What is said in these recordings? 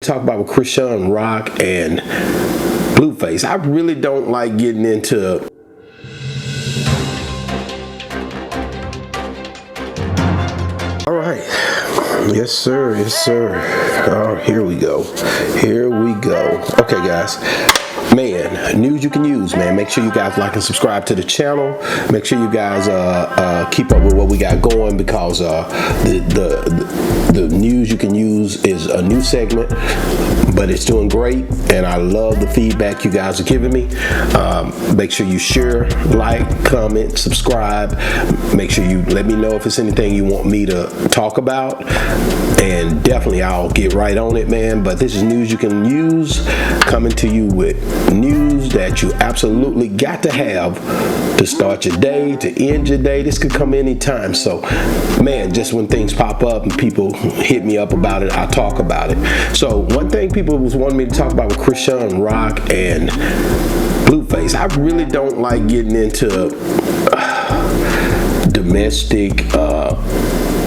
Talk about with Chrisean Rock and Blueface. I really don't like getting into all right. Yes sir, yes sir. Oh, here we go. Okay guys, man, news you can use, man. Make sure you guys like and subscribe to the channel. Make sure you guys keep up with what we got going, because the news you can use is a new segment, but it's doing great, and I love the feedback you guys are giving me. Make sure you share, like, comment, subscribe. Make sure you let me know if it's anything you want me to talk about, and definitely I'll get right on it, man. But this is news you can use, coming to you with news that you absolutely got to have to start your day, to end your day. This could come anytime. So, man, just when things pop up and people hit me up about it, I talk about it. So, one thing people was wanting me to talk about with Chrisean Rock and Blueface. I really don't like getting into domestic,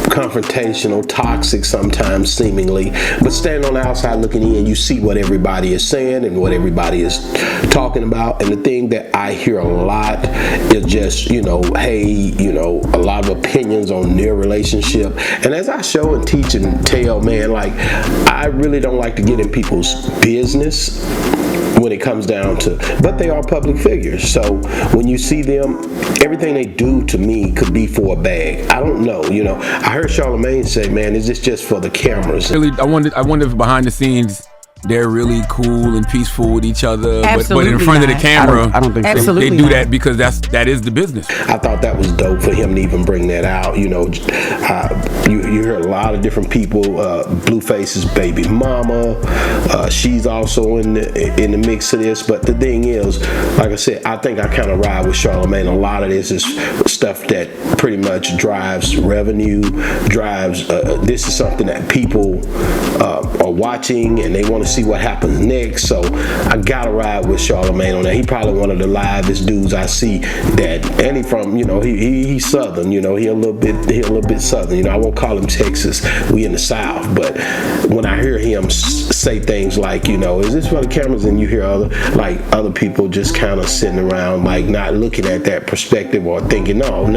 confrontational, toxic sometimes seemingly, but standing on the outside looking in, you see what everybody is saying and what everybody is talking about. And the thing that I hear a lot is just, hey, a lot of opinions on their relationship. And as I show and teach and tell, man, like, I really don't like to get in people's business when it comes down to, but they are public figures. So when you see them, everything they do to me could be for a bag. I don't know, I heard Charlemagne say, man, is this just for the cameras? Really, I wonder if behind the scenes they're really cool and peaceful with each other, but in front of the camera, I don't think so. They do that because that is the business. I thought that was dope for him to even bring that out. You hear a lot of different people. Blueface's baby mama, she's also in the mix of this. But the thing is, like I said, I think I kind of ride with Charlemagne. A lot of this is stuff that pretty much drives revenue, drives. This is something that people are watching and they want to see what happens next. So I gotta ride with Charlemagne on that. He probably one of the livest dudes I see that, and he from, he's Southern, he a little bit Southern. I won't call him Texas. We in the South. But when I hear him say things like, is this for the cameras? And you hear other people just kind of sitting around, like, not looking at that perspective or thinking, no.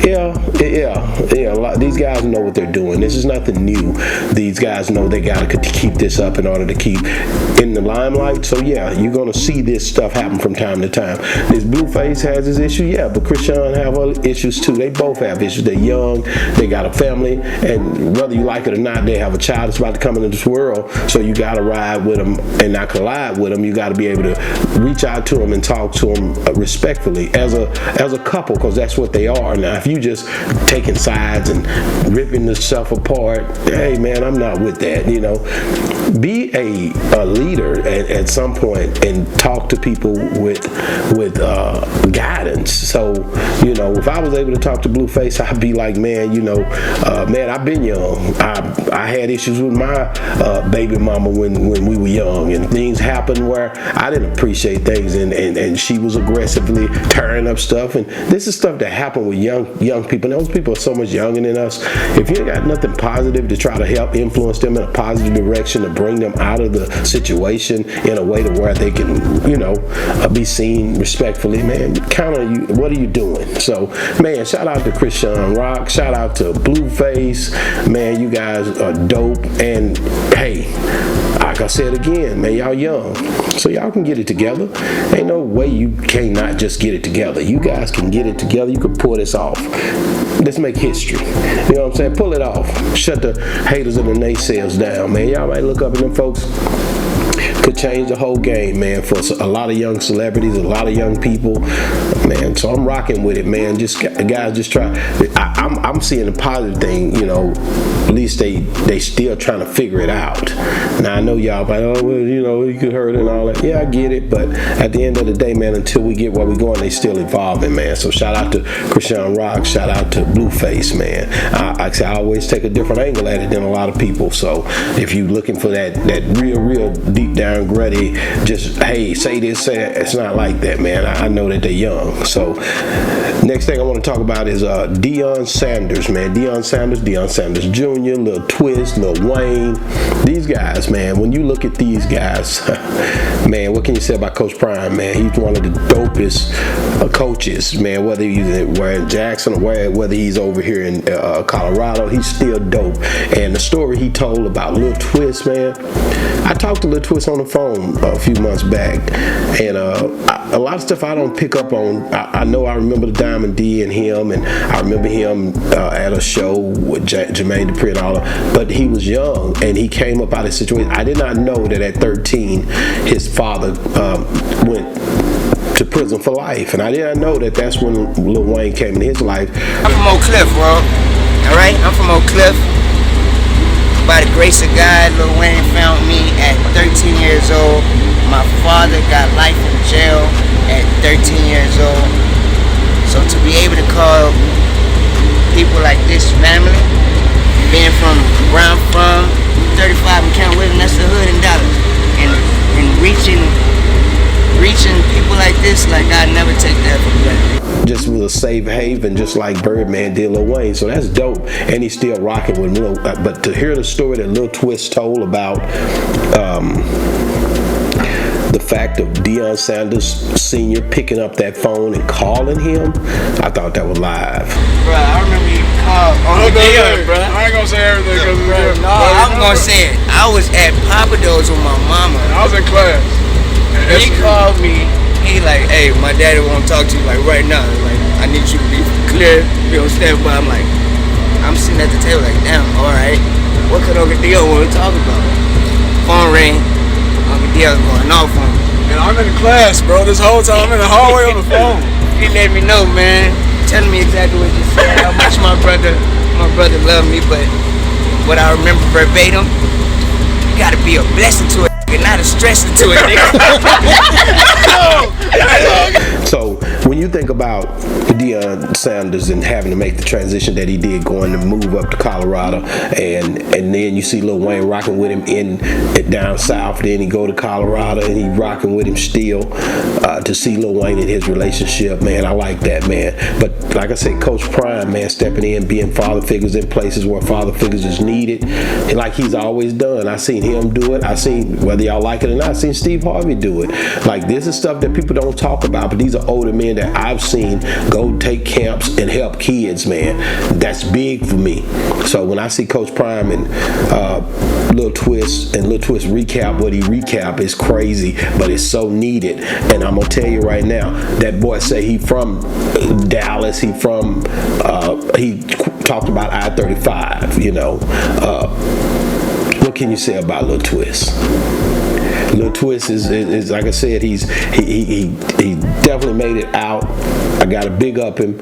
Yeah. These guys know what they're doing. This is nothing new. These guys know they gotta keep this up in order to keep in the limelight. So yeah, you're gonna see this stuff happen from time to time. This Blueface has his issue, yeah, but Chrisean have other issues too. They both have issues. They're young, they got a family, and whether you like it or not, they have a child that's about to come into this world. So you gotta ride with them and not collide with them. You gotta be able to reach out to them and talk to them respectfully as a couple, because that's what they are. Now, if you just taking sides and ripping the stuff apart, hey man, I'm not with that. Be a leader at some point and talk to people with guidance. So if I was able to talk to Blueface, I'd be like, man, man, I've been young. I had issues with my baby mama when we were young, and things happened where I didn't appreciate things, and she was aggressively tearing up stuff. And this is stuff that happened with young people. And those people are so much younger than us. If you ain't got nothing positive to try to help influence them in a positive direction, to bring them out of the situation in a way to where they can, be seen respectfully, man, what are you doing? So, man, shout out to Chrisean Rock, shout out to Blueface, man, you guys are dope. And hey, like I said again, man, y'all young, so y'all can get it together. Ain't no way you cannot just get it together. You guys can get it together. You can pull this off. Let's make history. You know what I'm saying? Pull it off. Shut the haters and the naysayers down, man. Y'all might look up at them folks. Could change the whole game, man, for a lot of young celebrities, a lot of young people, man. So I'm rocking with it, man. Just guys, just try. I'm seeing a positive thing, At least they still trying to figure it out. Now I know y'all, but you could hurt and all that. Yeah, I get it, but at the end of the day, man, until we get where we're going, they still evolving, man. So shout out to Chrisean Rock, shout out to Blueface, man. I always take a different angle at it than a lot of people. So if you looking for that real deep down gritty, just hey, say this, say that, it's not like that, man. I know that they're young. So next thing I want to talk about is Deion Sanders, man. Deion Sanders Jr., Lil Twist, Lil Wayne. These guys, guys, man. When you look at these guys, man, what can you say about Coach Prime, man? He's one of the dopest coaches, man. Whether he's in Jackson or whether he's over here in Colorado, he's still dope. And the story he told about Lil Twist, man, I talked to Lil Twist on the phone a few months back, and a lot of stuff I don't pick up on. I know I remember the Diamond D and him, and I remember him at a show with Jermaine Dupri and all that, but he was young and he came up out of a situation. I did not know that at 13 his father went to prison for life, and I did not know that that's when Lil Wayne came in his life. I'm from Oak Cliff, bro. Alright, I'm from Oak Cliff. By the grace of God, Lil Wayne found me at 13 years old. My father got life in jail at 13 years old. So to be able to call people like this family, being from where I'm from, 35 in Camp William, that's the hood in Dallas, and reaching people like this, like I never take that for granted. Just was a safe haven, just like Birdman did Lil Wayne. So that's dope, and he's still rocking with Lil. But to hear the story that Lil Twist told about the fact of Deion Sanders Sr. picking up that phone and calling him, I thought that was live. Bro, I remember you called on the Deion, bro. I ain't gonna say everything because no, I'm gonna say it. I was at Papa Do's with my mama. I was in class. He called me. He like, hey, my daddy want to talk to you like right now. Like, I need you to be clear, be on standby. I'm like, I'm sitting at the table like, damn, all right. What could Uncle Dio want to talk about? Phone ring. Uncle Dio's going off on me. And I'm in class, bro. This whole time I'm in the hallway on the phone. He let me know, man. Telling me exactly what you said. How much my brother loved me, but what I remember verbatim, you gotta be a blessing to it. You're not a stressor to it, nigga. So when you think about Deion Sanders and having to make the transition that he did, going to move up to Colorado, and then you see Lil Wayne rocking with him down south, then he go to Colorado and he rocking with him still, to see Lil Wayne in his relationship, man, I like that, man. But like I said, Coach Prime, man, stepping in, being father figures in places where father figures is needed, and like he's always done. I seen him do it. I seen, whether y'all like it or not, I seen Steve Harvey do it. Like, this is stuff that people don't talk about, but these are older men that I've seen go take camps and help kids, man. That's big for me. So when I see Coach Prime and Lil Twist recap what he recap, is crazy, but it's so needed. And I'm gonna tell you right now, that boy say he from Dallas, he talked about I-35, you know. What can you say about Lil Twist? Lil Twist is like I said, he definitely made it out. I gotta big up him.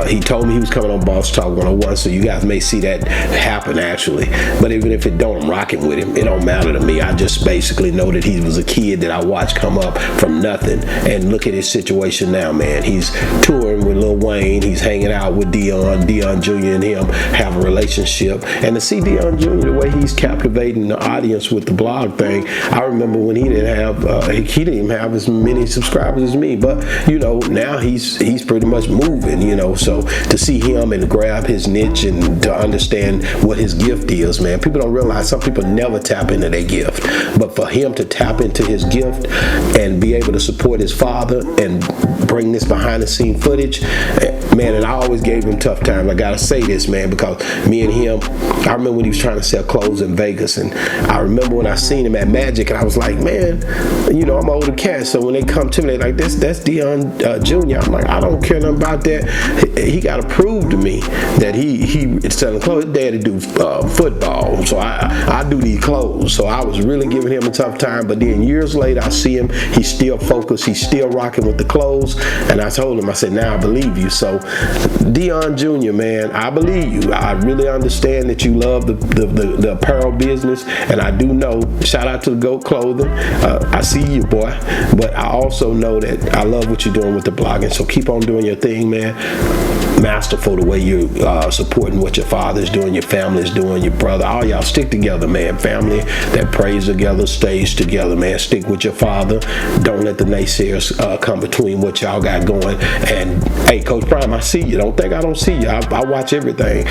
He told me he was coming on Boss Talk 101, so you guys may see that happen actually. But even if it don't, I'm rocking with him. It don't matter to me. I just basically know that he was a kid that I watched come up from nothing, and look at his situation now, man. He's touring with Lil Wayne. He's hanging out with Deion Jr. and him have a relationship. And to see Deion Jr. the way he's captivating the audience with the blog thing, I remember when he didn't even have as many subscribers as me, but you know, now he's pretty much moving, you know. So to see him and grab his niche and to understand what his gift is, man, people don't realize some people never tap into their gift, but for him to tap into his gift and be able to support his father and bring this behind the scene footage, man, and I always gave him tough time. I gotta say this, man, because me and him, I remember when he was trying to sell clothes in Vegas, and I remember when I seen him at Magic, and I was like, man, you know, I'm an older cat, so when they come to me, they like, that's Deion Jr. I'm like, I don't care nothing about that. He got to prove to me that he is selling clothes. His daddy do football, so I do these clothes. So I was really giving him a tough time, but then years later, I see him, he's still focused, he's still rocking with the clothes, and I told him, I said, now I believe you. So Deion Jr., man, I believe you. I really understand that you love the apparel business, and I do know, shout out to the GOAT Clothing, I see you, boy, but I also know that I love what you're doing with the blogging, so keep on doing your thing, man. masterful the way you're supporting what your father's doing, your family's doing, your brother. All y'all stick together, man. Family that prays together stays together, man. Stick with your father. Don't let the naysayers come between what y'all got going. And hey, Coach Prime, I see you. Don't think I don't see you. I watch everything.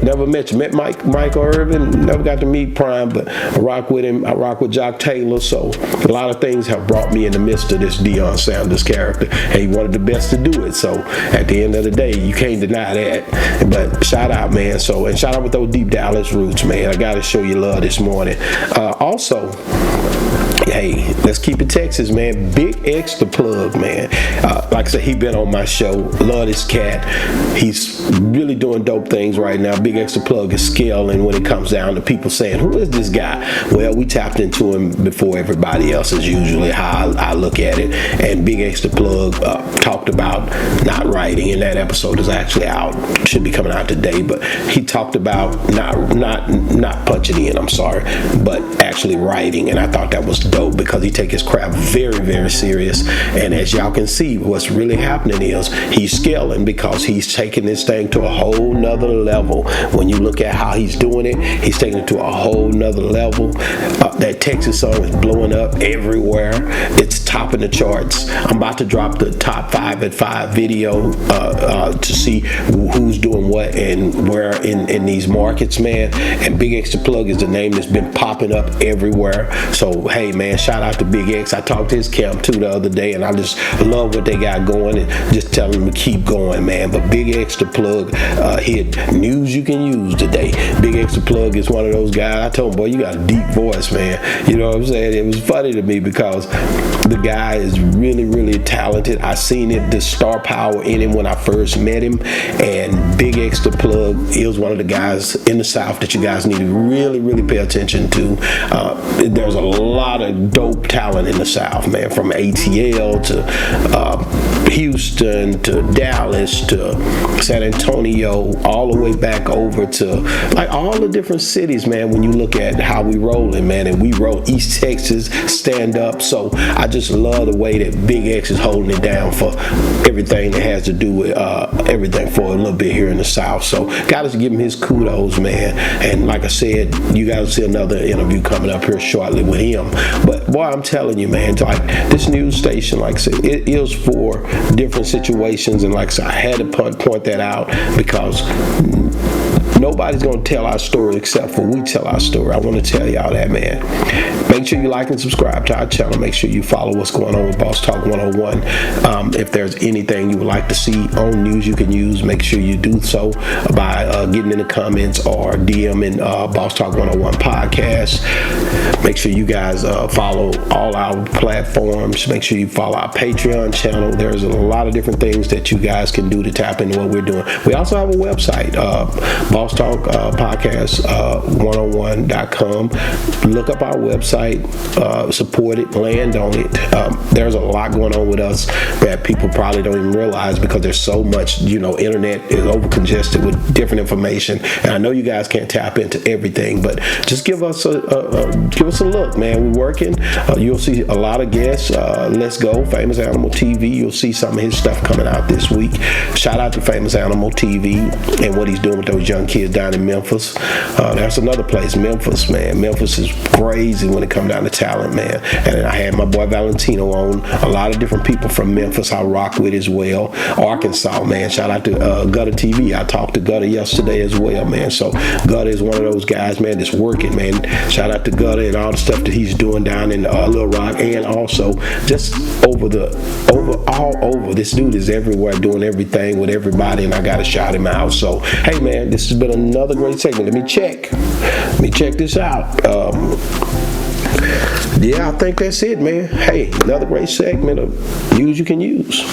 Never met you. Met Michael Irvin. Never got to meet Prime, but I rock with him. I rock with Jock Taylor. So a lot of things have brought me in the midst of this Deion Sanders character, and he wanted the best to do it. So at the end of the day, you can't deny that. But shout out, man. So, and shout out with those deep Dallas roots, man. I gotta show you love this morning. Also, hey, let's keep it Texas, man. BigXThaPlug, man. Like I said, he been on my show. Love this cat. He's really doing dope things right now. BigXThaPlug is scaling when it comes down to people saying, who is this guy? Well, we tapped into him before everybody else is usually how I look at it. And BigXThaPlug talked about not writing, and that episode is actually out. Should be coming out today, but he talked about not punching in, I'm sorry, but actually writing, and I thought that was dope because he take his craft very, very serious. And as y'all can see, what's really happening is he's scaling because he's taking this thing to a whole nother level. When you look at how he's doing it, he's taking it to a whole nother level. That Texas song is blowing up everywhere. It's topping the charts. I'm about to drop the top 5 at 5 video to see who's doing what and where in these markets, man. And BigXThaPlug is the name that's been popping up everywhere. So hey, man, shout out to Big X. I talked to his camp too the other day, and I just love what they got going, and just tell them to keep going, man. But BigXThaPlug hit news you can use today. BigXThaPlug is one of those guys. I told him, boy, you got a deep voice, man. You know what I'm saying? It was funny to me because the guy is really, really talented. I seen it, the star power in him when I first met him. And BigXThaPlug is one of the guys in the South that you guys need to really, really pay attention to. There's a lot of dope talent in the South, man, from ATL to Houston to Dallas to San Antonio, all the way back over to like all the different cities, man. When you look at how we rolling, man, and we roll East Texas, stand up. So I just love the way that Big X is holding it down for everything that has to do with everything for a little bit here in the South. So gotta give him his kudos, man. And like I said, you guys will see another interview coming up here shortly with him. But boy, I'm telling you, man, like this news station, like I said, it is for different situations, and like I said, I had to point that out because nobody's gonna tell our story except for we tell our story. I want to tell y'all that, man. Make sure you like and subscribe to our channel. Make sure you follow what's going on with Boss Talk 101. If there's anything you would like to see on news you can use, make sure you do so by getting in the comments or DMing Boss Talk 101 podcast. Make sure you guys follow all our platforms. Make sure you follow our Patreon channel. There's a lot of different things that you guys can do to tap into what we're doing. We also have a website, Boss Talk Podcast 101.com. Look up our website, support it, land on it. There's a lot going on with us that people probably don't even realize because there's so much, internet is over congested with different information. And I know you guys can't tap into everything, but just give us a look, man. We're working. You'll see a lot of guests. Let's Go, Famous Animal TV. You'll see some of his stuff coming out this week. Shout out to Famous Animal TV and what he's doing with those young kids down in Memphis. That's another place, Memphis, man. Memphis is crazy when it comes down to talent, man. And I had my boy Valentino on. A lot of different people from Memphis I rock with as well. Arkansas, man. Shout out to Gutter TV. I talked to Gutter yesterday as well, man. So Gutter is one of those guys, man, that's working, man. Shout out to Gutter and all the stuff that he's doing down in Little Rock, and also just all over. This dude is everywhere doing everything with everybody, and I gotta shout him out. So hey, man, this has been another great segment. Let me check this out. Yeah, I think that's it, man. Hey, another great segment of news you can use.